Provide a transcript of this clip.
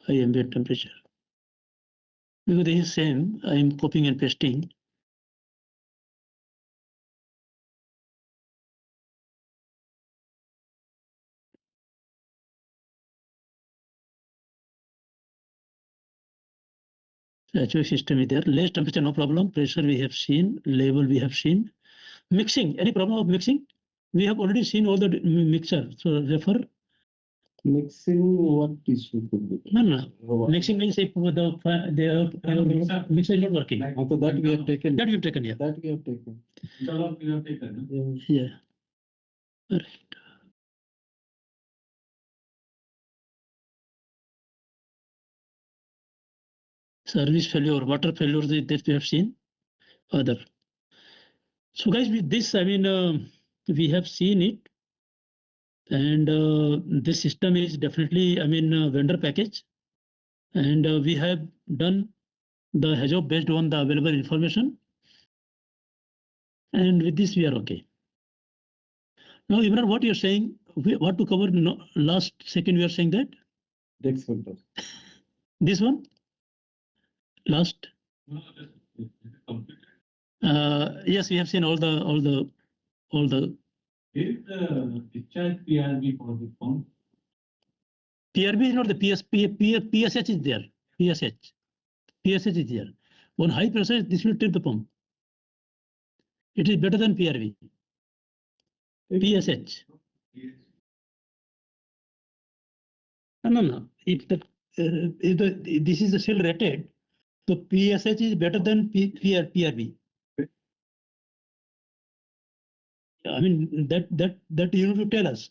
high ambient temperature. Because this is same, I am copying and pasting. HVAC system is there. Less temperature, no problem. Pressure we have seen. Level we have seen. Mixing, any problem of mixing? We have already seen all the mixer. So refer. Mixing, what issue could be? No. Mixing means if the mixer is not working. After that we have taken. That we have taken, yeah. That we have taken. Yeah. All right. Service failure, water failure, that we have seen. Other. So guys, with this, I mean, we have seen it. And this system is definitely, I mean, vendor package. And we have done the HAZOP based on the available information. And with this, we are okay. Now, Imran, what you're saying, what to cover last second, we are saying that? Dex filter. This one? Last? Yes, we have seen all the. Is the discharge PRB for the pump? PRB is not the PSH is there. PSH is there. On high pressure, this will trip the pump. It is better than PRB. PSH. No. If this is still rated, so PSH is better than PRB. I mean that you need to tell us.